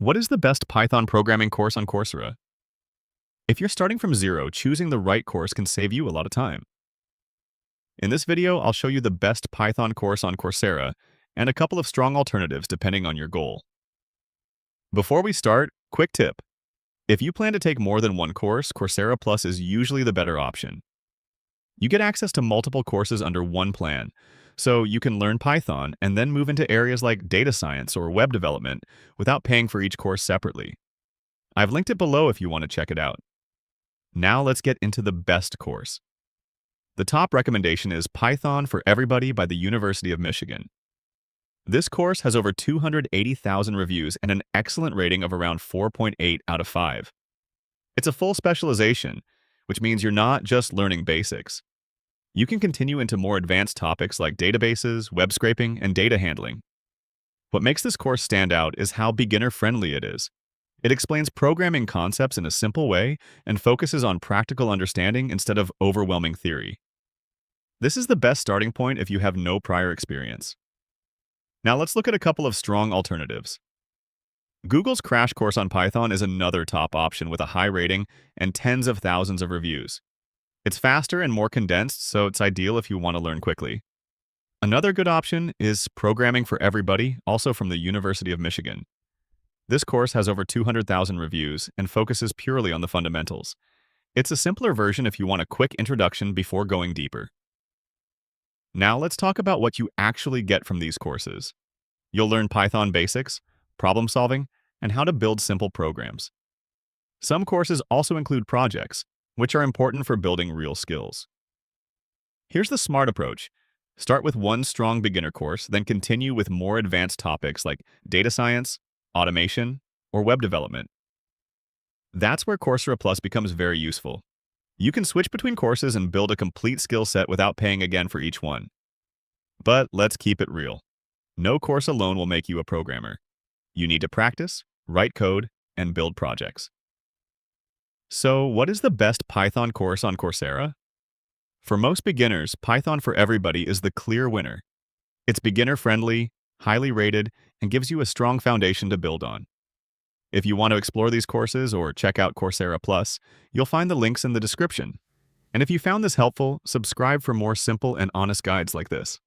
What is the best Python programming course on Coursera? If you're starting from zero, choosing the right course can save you a lot of time. In this video, I'll show you the best Python course on Coursera and a couple of strong alternatives depending on your goal. Before we start, quick tip. If you plan to take more than one course, Coursera Plus is usually the better option. You get access to multiple courses under one plan, so you can learn Python and then move into areas like data science or web development without paying for each course separately. I've linked it below if you want to check it out. Now let's get into the best course. The top recommendation is Python for Everybody by the University of Michigan. This course has over 280,000 reviews and an excellent rating of around 4.8 out of 5. It's a full specialization, which means you're not just learning basics. You can continue into more advanced topics like databases, web scraping, and data handling. What makes this course stand out is how beginner-friendly it is. It explains programming concepts in a simple way and focuses on practical understanding instead of overwhelming theory. This is the best starting point if you have no prior experience. Now let's look at a couple of strong alternatives. Google's Crash Course on Python is another top option with a high rating and tens of thousands of reviews. It's faster and more condensed, so it's ideal if you want to learn quickly. Another good option is Programming for Everybody, also from the University of Michigan. This course has over 200,000 reviews and focuses purely on the fundamentals. It's a simpler version if you want a quick introduction before going deeper. Now let's talk about what you actually get from these courses. You'll learn Python basics, problem solving, and how to build simple programs. Some courses also include projects, which are important for building real skills. Here's the smart approach. Start with one strong beginner course, then continue with more advanced topics like data science, automation, or web development. That's where Coursera Plus becomes very useful. You can switch between courses and build a complete skill set without paying again for each one. But let's keep it real. No course alone will make you a programmer. You need to practice, write code, and build projects. So, what is the best Python course on Coursera? For most beginners, Python for Everybody is the clear winner. It's beginner-friendly, highly rated, and gives you a strong foundation to build on. If you want to explore these courses or check out Coursera Plus, you'll find the links in the description. And if you found this helpful, subscribe for more simple and honest guides like this.